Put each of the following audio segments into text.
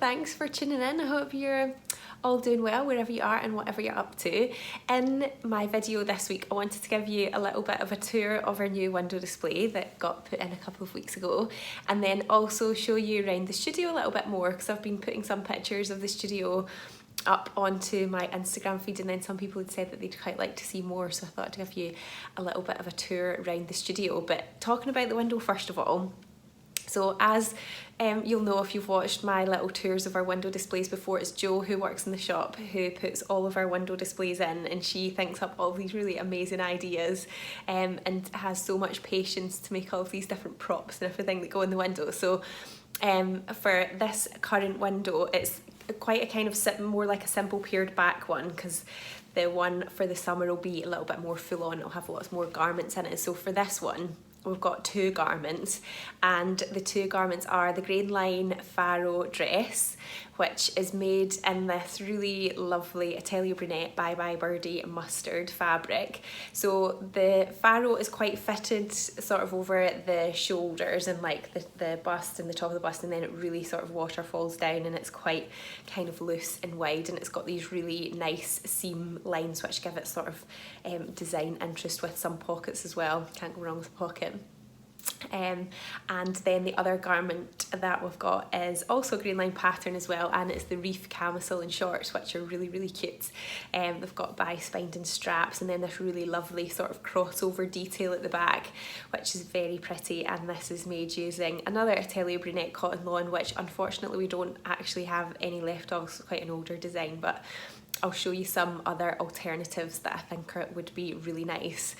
thanks for tuning in. I hope you're all doing well wherever you are and whatever you're up to. In my video this week, I wanted to give you a little bit of a tour of our new window display that got put in a couple of weeks ago, and then also show you around the studio a little bit more, because I've been putting some pictures of the studio up onto my Instagram feed, and then some people had said that they'd quite like to see more, so I thought I'd give you a little bit of a tour around the studio. But talking about the window first of all, so as you'll know if you've watched my little tours of our window displays before, it's Jo who works in the shop who puts all of our window displays in, and she thinks up all these really amazing ideas and has so much patience to make all of these different props and everything that go in the window. So for this current window, it's quite a kind of more like a simple peered back one, because the one for the summer will be a little bit more full on, it'll have lots more garments in it. So for this one, we've got two garments, and the two garments are the Grain Line Faro dress, which is made in this really lovely Atelier Brunette Bye Bye Birdie mustard fabric. So the Faro is quite fitted sort of over the shoulders and like the bust and the top of the bust, and then it really sort of waterfalls down, and it's quite kind of loose and wide, and it's got these really nice seam lines which give it sort of design interest, with some pockets as well. Can't go wrong with a pocket. And then the other garment that we've got is also Grain Line pattern as well, and it's the reef camisole and shorts, which are really cute. They've got bi-spined and straps, and then this really lovely sort of crossover detail at the back, which is very pretty, and this is made using another Atelier Brunette cotton lawn, which unfortunately we don't actually have any left of. It's quite an older design, but I'll show you some other alternatives that I think would be really nice.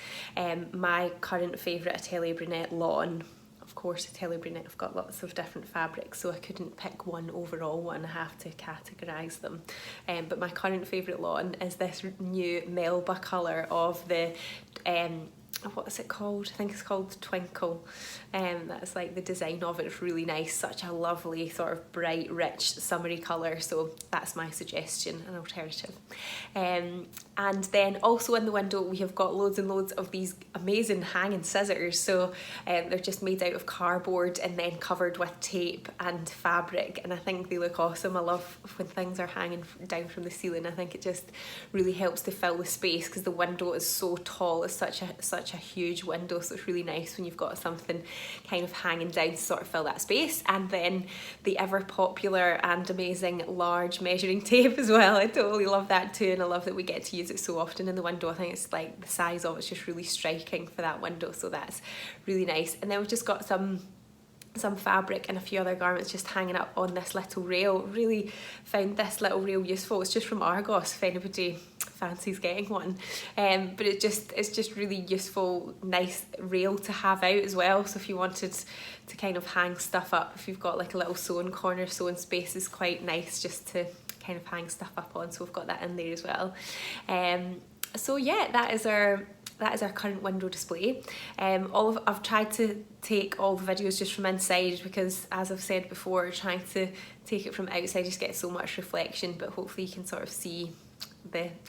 My current favourite Atelier Brunette lawn, of course Atelier Brunette have got lots of different fabrics, so I couldn't pick one overall one, I have to categorise them. But my current favourite lawn is this new Melba colour of the what is it called? I think it's called Twinkle. That's like the design of it. It's really nice, such a lovely sort of bright, rich, summery colour. So that's my suggestion, an alternative. And then also in the window we have got loads and loads of these amazing hanging scissors. So they're just made out of cardboard and then covered with tape and fabric, and I think they look awesome. I love when things are hanging down from the ceiling. I think it just really helps to fill the space, because the window is so tall. It's such a huge window, so it's really nice when you've got something kind of hanging down to sort of fill that space. And then the ever popular and amazing large measuring tape as well. I totally love that too, and I love that we get to use it so often in the window. I think it's like the size of it's just really striking for that window, so that's really nice. And then we've just got some fabric and a few other garments just hanging up on this little rail. Really found this little rail useful. It's just from Argos if anybody fancies getting one, but it's just really useful, nice rail to have out as well. So if you wanted to kind of hang stuff up, if you've got like a little sewing corner, sewing space is quite nice just to kind of hang stuff up on, so we've got that in there as well. So yeah, that is our current window display. I've tried to take all the videos just from inside, because as I've said before, trying to take it from outside just gets so much reflection, but hopefully you can sort of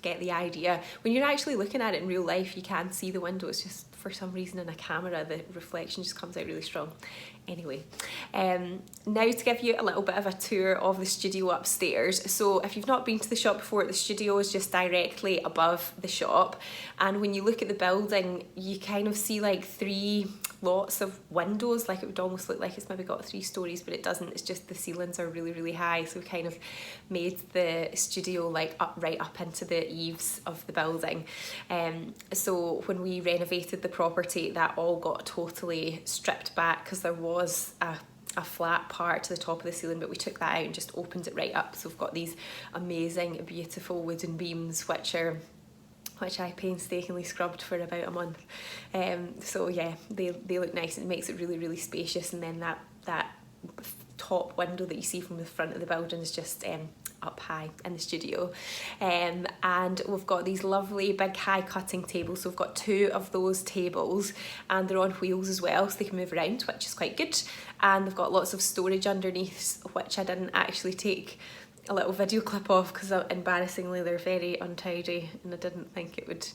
get the idea. When you're actually looking at it in real life, you can see the window. It's just for some reason in a camera the reflection just comes out really strong. Anyway, now to give you a little bit of a tour of the studio upstairs. So if you've not been to the shop before, the studio is just directly above the shop, and when you look at the building you kind of see like three lots of windows. Like it would almost look like it's maybe got 3 stories, but it doesn't. It's just the ceilings are really high, so we kind of made the studio like right up into the eaves of the building. So when we renovated the property, that all got totally stripped back, because there was a flat part to the top of the ceiling, but we took that out and just opened it right up. So we've got these amazing beautiful wooden beams which I painstakingly scrubbed for about a month. So yeah, they look nice, and it makes it really spacious. And then that top window that you see from the front of the building is just up high in the studio. And we've got these lovely big high cutting tables. So we've got 2 of those tables, and they're on wheels as well, so they can move around, which is quite good. And they've got lots of storage underneath, which I didn't actually take a little video clip of, because embarrassingly they're very untidy and I didn't think it would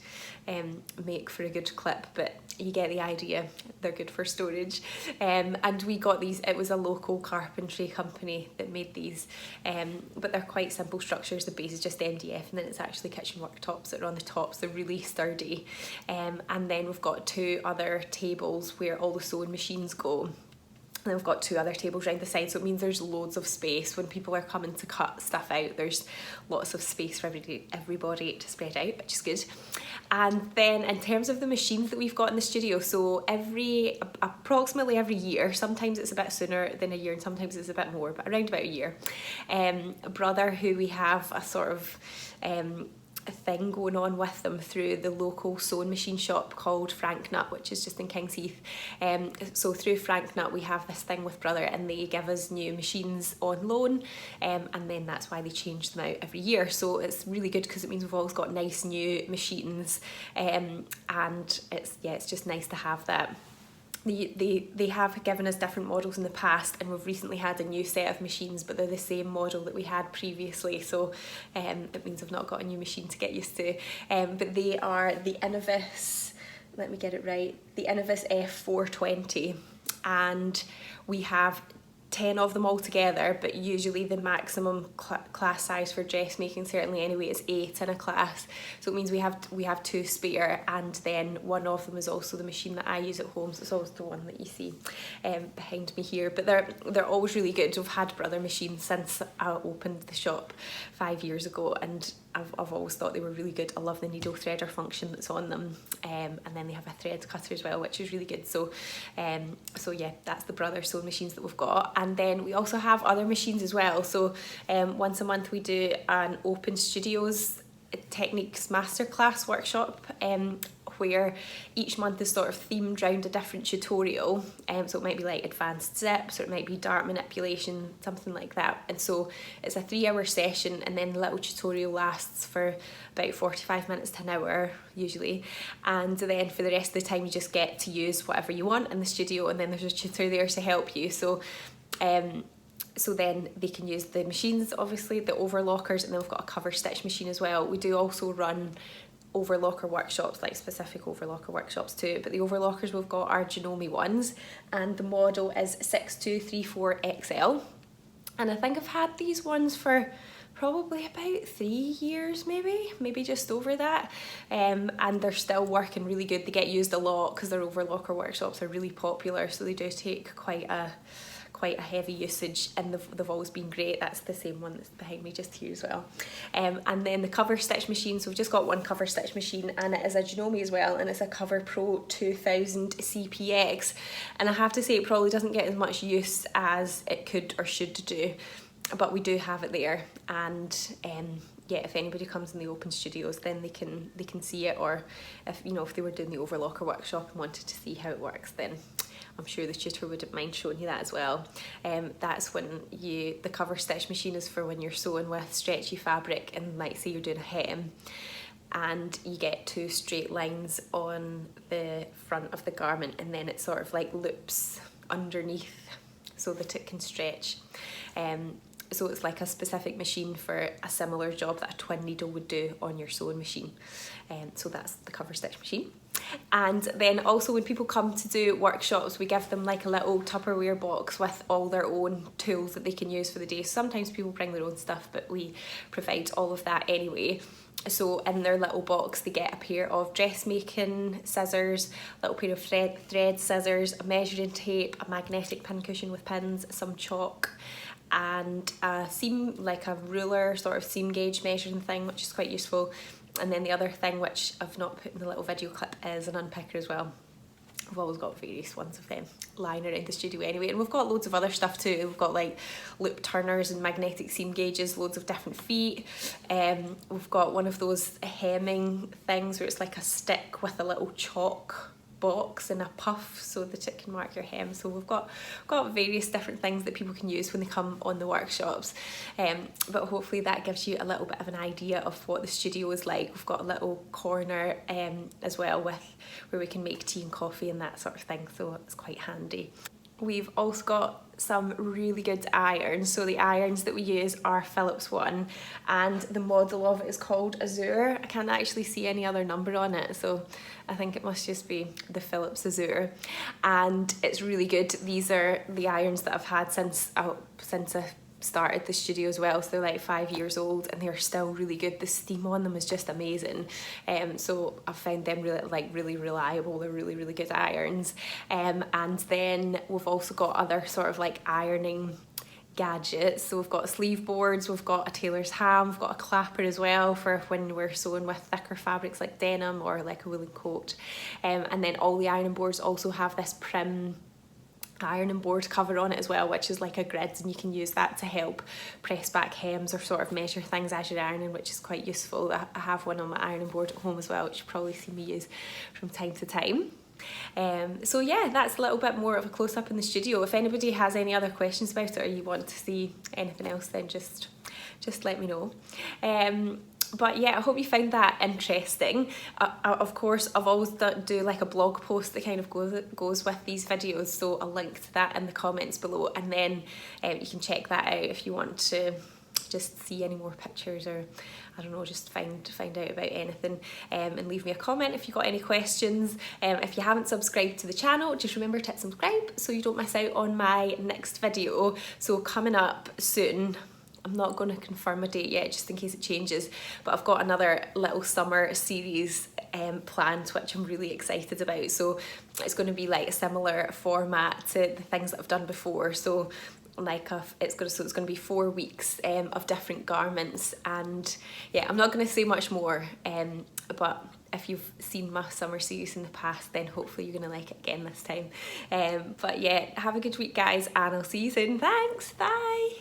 make for a good clip, but you get the idea. They're good for storage. And we got these, it was a local carpentry company that made these, but they're quite simple structures. The base is just MDF and then it's actually kitchen worktops that are on the tops. They're really sturdy. And then we've got 2 other tables where all the sewing machines go. And then we've got 2 other tables around the side, so it means there's loads of space. When people are coming to cut stuff out, there's lots of space for everybody to spread out, which is good. And then in terms of the machines that we've got in the studio, so approximately every year, sometimes it's a bit sooner than a year and sometimes it's a bit more, but around about a year, a brother who we have a sort of a thing going on with them through the local sewing machine shop called Frank Nut, which is just in King's Heath. So through Frank Nut we have this thing with brother and they give us new machines on loan, and then that's why they change them out every year. So it's really good because it means we've always got nice new machines, and it's just nice to have that. They have given us different models in the past and we've recently had a new set of machines, but they're the same model that we had previously, so it means I've not got a new machine to get used to. But they are the Innovis, let me get it right, the Innovis F420, and we have 10 of them all together, but usually the maximum class size for dressmaking, certainly anyway, is 8 in a class. So it means we have 2 spare, and then one of them is also the machine that I use at home, so it's always the one that you see behind me here. But they're always really good. We've had brother machines since I opened the shop 5 years ago, and I've always thought they were really good. I love the needle threader function that's on them, and then they have a thread cutter as well, which is really good. So yeah, that's the brother sewing machines that we've got. And then we also have other machines as well. So once a month we do an Open Studios Techniques Masterclass workshop, where each month is sort of themed around a different tutorial. So it might be like advanced zips, or it might be dart manipulation, something like that. And so it's a 3-hour session, and then the little tutorial lasts for about 45 minutes to an hour usually. And then for the rest of the time you just get to use whatever you want in the studio, and then there's a tutor there to help you. So then they can use the machines, obviously, the overlockers, and then we've got a cover stitch machine as well. We do also run overlocker workshops, like specific overlocker workshops too, but the overlockers we've got are Janome ones, and the model is 6234XL. And I think I've had these ones for probably about 3 years, maybe just over that, and they're still working really good. They get used a lot because their overlocker workshops are really popular, so they do take quite a heavy usage, and they've always been great. That's the same one that's behind me just here as well. And then the cover stitch machine, so we've just got one cover stitch machine, and it is a Janome as well, and it's a Cover Pro 2000 CPX, and I have to say it probably doesn't get as much use as it could or should do, but we do have it there. And yeah, if anybody comes in the Open Studios, then they can see it, or if they were doing the overlocker workshop and wanted to see how it works, then I'm sure the tutor wouldn't mind showing you that as well. That's when the cover stitch machine is for when you're sewing with stretchy fabric, and like say you're doing a hem, and you get 2 straight lines on the front of the garment, and then it sort of like loops underneath so that it can stretch. So it's like a specific machine for a similar job that a twin needle would do on your sewing machine. So that's the cover stitch machine. And then also when people come to do workshops, we give them like a little Tupperware box with all their own tools that they can use for the day. Sometimes people bring their own stuff, but we provide all of that anyway. So in their little box they get a pair of dressmaking scissors, a little pair of thread scissors, a measuring tape, a magnetic pin cushion with pins, some chalk, and a seam, like a ruler sort of seam gauge measuring thing, which is quite useful. And then the other thing, which I've not put in the little video clip, is an unpicker as well. We've always got various ones of them lying around the studio anyway, and we've got loads of other stuff too. We've got like loop turners and magnetic seam gauges, loads of different feet. We've got one of those hemming things where it's like a stick with a little chalk box and a puff so that it can mark your hem. So we've got various different things that people can use when they come on the workshops, but hopefully that gives you a little bit of an idea of what the studio is like. We've got a little corner as well with where we can make tea and coffee and that sort of thing, so it's quite handy. we've also got some really good irons. So the irons that we use are Phillips one, and the model of it is called Azure. I can't actually see any other number on it, so I think it must just be the Phillips Azure, and it's really good. These are the irons that I've had since I started the studio as well, so they're like 5 years old and they're still really good. The steam on them is just amazing, so I've found them really reliable. They're really good irons, and then we've also got other sort of like ironing gadgets. So we've got sleeve boards, we've got a tailor's ham, we've got a clapper as well for when we're sewing with thicker fabrics like denim or like a woolen coat, and then all the ironing boards also have this prim ironing board cover on it as well, which is like a grid, and you can use that to help press back hems or sort of measure things as you're ironing, which is quite useful. I have one on my ironing board at home as well, which you've probably seen me use from time to time. So yeah, that's a little bit more of a close-up in the studio. If anybody has any other questions about it or you want to see anything else, then just let me know. But yeah, I hope you found that interesting. Of course, I've always do like a blog post that kind of goes with these videos, so I'll link to that in the comments below, and then you can check that out if you want to just see any more pictures, or I don't know, just find out about anything, and leave me a comment if you've got any questions. If you haven't subscribed to the channel, just remember to hit subscribe so you don't miss out on my next video. So coming up soon, I'm not going to confirm a date yet just in case it changes, but I've got another little summer series planned, which I'm really excited about. So it's going to be like a similar format to the things that I've done before. So like it's going to be 4 weeks of different garments, and yeah, I'm not going to say much more, but if you've seen my summer series in the past, then hopefully you're going to like it again this time. But yeah, have a good week guys, and I'll see you soon. Thanks, bye.